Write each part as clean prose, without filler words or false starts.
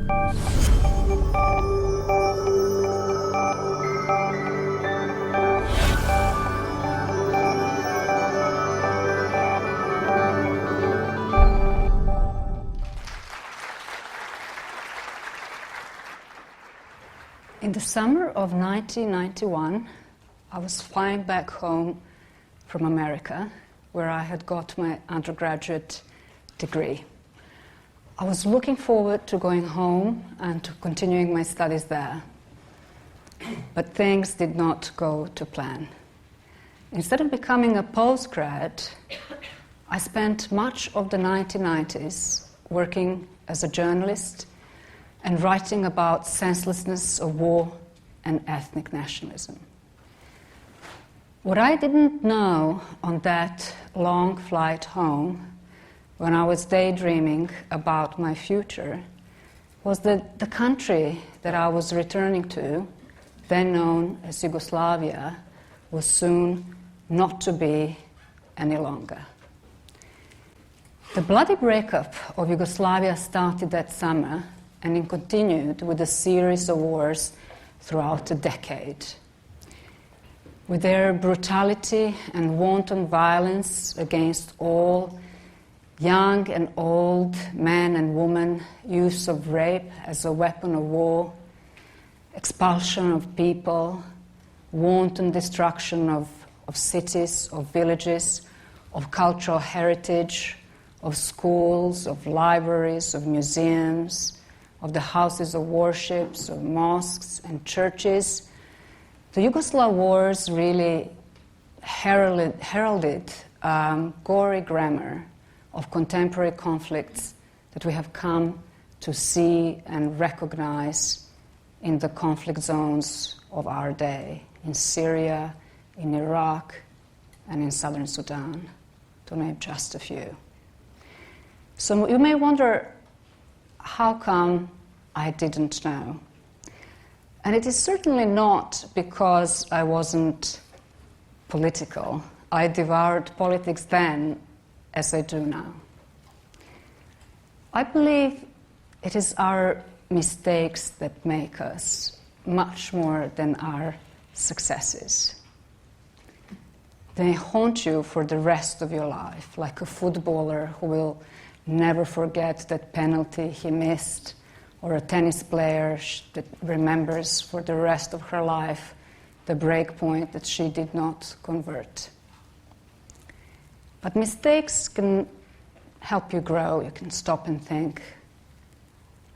In the summer of 1991, I was flying back home from America, where I had got my undergraduate degree. I was looking forward to going home and to continuing my studies there. But things did not go to plan. Instead of becoming a postgrad, I spent much of the 1990s working as a journalist and writing about senselessness of war and ethnic nationalism. What I didn't know on that long flight home, when I was daydreaming about my future, was that the country that I was returning to, then known as Yugoslavia, was soon not to be any longer. The bloody breakup of Yugoslavia started that summer, and it continued with a series of wars throughout a decade. With their brutality and wanton violence against all, young and old, men and women, use of rape as a weapon of war, expulsion of people, wanton destruction of cities, of villages, of cultural heritage, of schools, of libraries, of museums, of the houses of worships, of mosques and churches. The Yugoslav wars really heralded gory grammar of contemporary conflicts that we have come to see and recognize in the conflict zones of our day, in Syria, in Iraq, and in southern Sudan, to name just a few. So you may wonder, how come I didn't know? And it is certainly not because I wasn't political. I devoured politics then as I do now. I believe it is our mistakes that make us much more than our successes. They haunt you for the rest of your life, like a footballer who will never forget that penalty he missed, or a tennis player that remembers for the rest of her life the break point that she did not convert. But mistakes can help you grow. You can stop and think.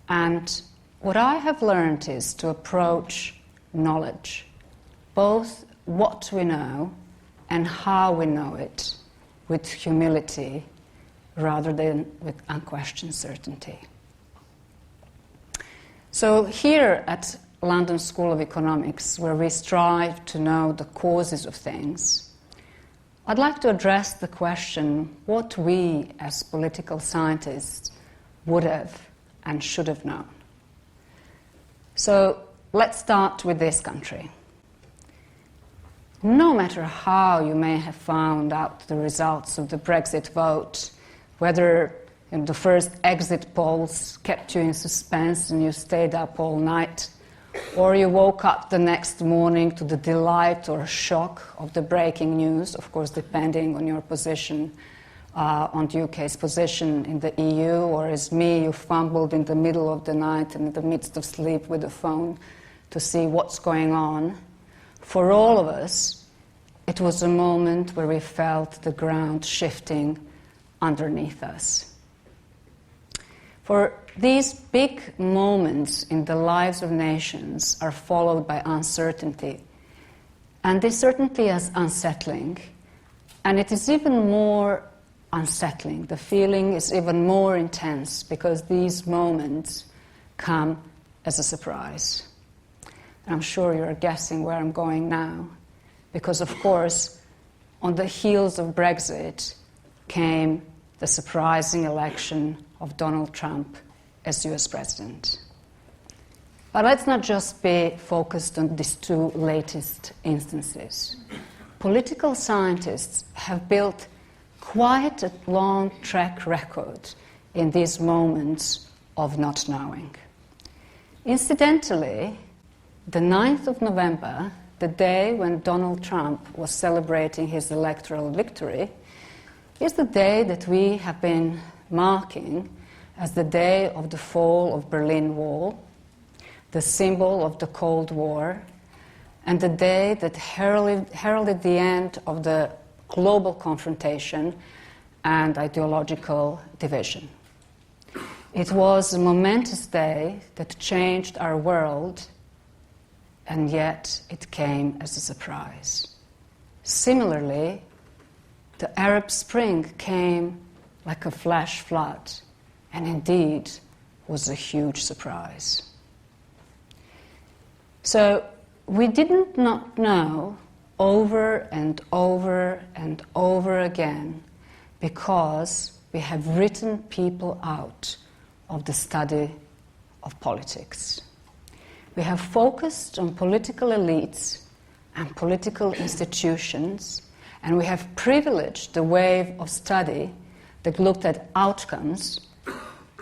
And what I have learned is to approach knowledge, both what we know and how we know it, with humility rather than with unquestioned certainty. So here at London School of Economics, where we strive to know the causes of things, I'd like to address the question what we as political scientists would have and should have known. So let's start with this country. No matter how you may have found out the results of the Brexit vote, whether the first exit polls kept you in suspense and you stayed up all night, or you woke up the next morning to the delight or shock of the breaking news, of course depending on your position, on the UK's position in the EU, or as me, you fumbled in the middle of the night and in the midst of sleep with the phone to see what's going on. For all of us, it was a moment where we felt the ground shifting underneath us. For these big moments in the lives of nations are followed by uncertainty, and this certainty is unsettling, and it is even more unsettling. The feeling is even more intense because these moments come as a surprise. And I'm sure you're guessing where I'm going now, because of course, on the heels of Brexit came the surprising election of Donald Trump as US president. But let's not just be focused on these two latest instances. Political scientists have built quite a long track record in these moments of not knowing. Incidentally, the 9th of November, the day when Donald Trump was celebrating his electoral victory, is the day that we have been marking as the day of the fall of Berlin Wall, the symbol of the Cold War, and the day that heralded the end of the global confrontation and ideological division. It was a momentous day that changed our world, and yet it came as a surprise. Similarly, the Arab Spring came like a flash flood, and indeed was a huge surprise. So we did not know over and over and over again because we have written people out of the study of politics. We have focused on political elites and political institutions, and we have privileged the wave of study that looked at outcomes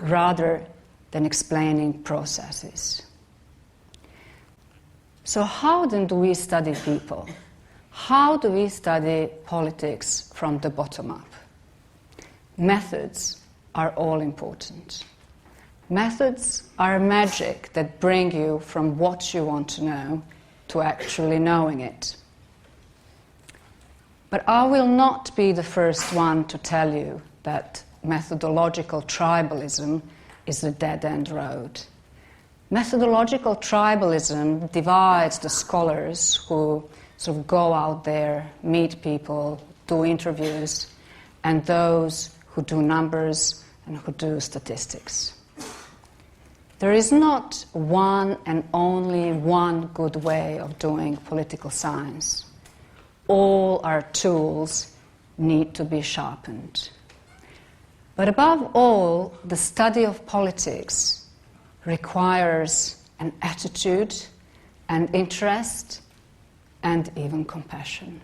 rather than explaining processes. So how then do we study people? How do we study politics from the bottom up? Methods are all important. Methods are magic that bring you from what you want to know to actually knowing it. But I will not be the first one to tell you that methodological tribalism is a dead-end road. Methodological tribalism divides the scholars who sort of go out there, meet people, do interviews, and those who do numbers and who do statistics. There is not one and only one good way of doing political science. All our tools need to be sharpened. But above all, the study of politics requires an attitude and interest and even compassion.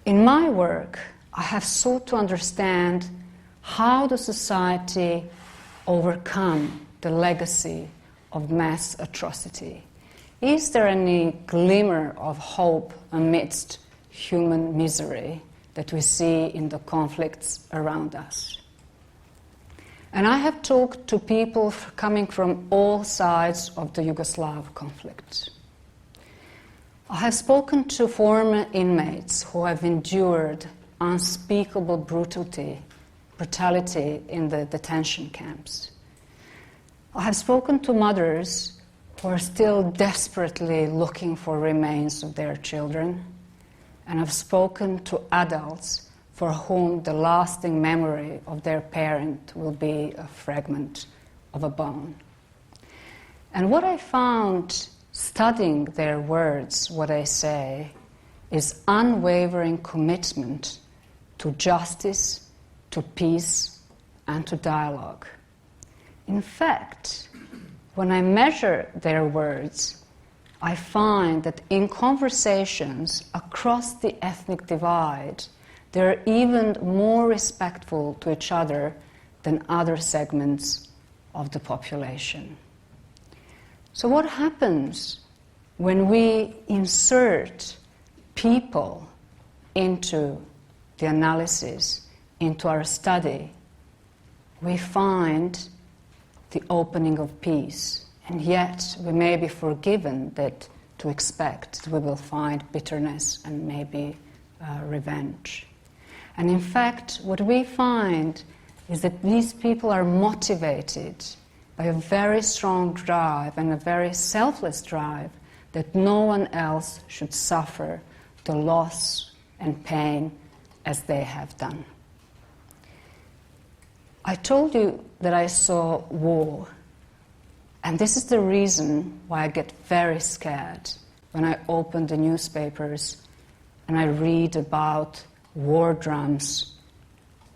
In my work, I have sought to understand how does society overcome the legacy of mass atrocity? Is there any glimmer of hope amidst human misery that we see in the conflicts around us? And I have talked to people coming from all sides of the Yugoslav conflict. I have spoken to former inmates who have endured unspeakable brutality in the detention camps. I have spoken to mothers who are still desperately looking for remains of their children, and I've spoken to adults for whom the lasting memory of their parent will be a fragment of a bone. And what I found studying their words, what they say, is unwavering commitment to justice, to peace, and to dialogue. In fact, when I measure their words, I find that in conversations across the ethnic divide, they're even more respectful to each other than other segments of the population. So what happens when we insert people into the analysis, into our study? We find the opening of peace, and yet we may be forgiven that to expect that we will find bitterness and maybe revenge. And in fact, what we find is that these people are motivated by a very strong drive and a very selfless drive that no one else should suffer the loss and pain as they have done. I told you that I saw war, and this is the reason why I get very scared when I open the newspapers and I read about war drums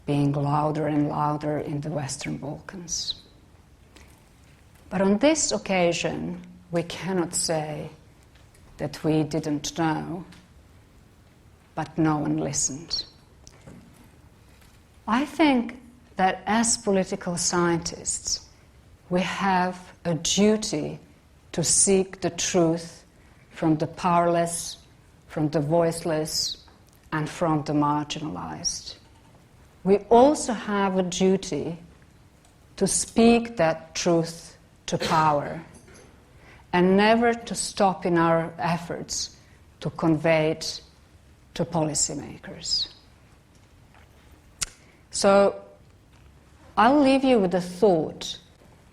being louder and louder in the Western Balkans. But on this occasion, we cannot say that we didn't know, but no one listened. I think that as political scientists, we have a duty to seek the truth from the powerless, from the voiceless, and from the marginalized. We also have a duty to speak that truth to power and never to stop in our efforts to convey it to policymakers. So I'll leave you with the thought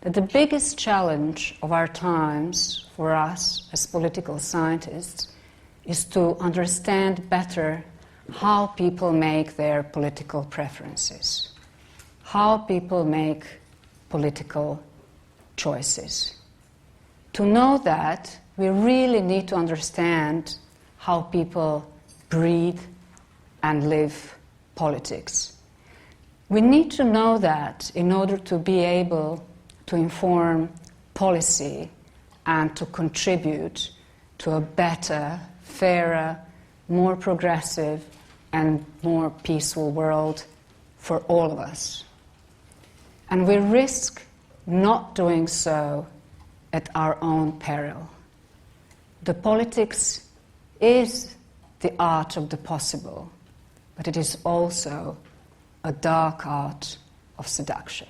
that the biggest challenge of our times for us as political scientists is to understand better how people make their political preferences, how people make political choices. To know that, we really need to understand how people breathe and live politics. We need to know that in order to be able to inform policy and to contribute to a better, fairer, more progressive and more peaceful world for all of us. And we risk not doing so at our own peril. The politics is the art of the possible, but it is also a dark art of seduction.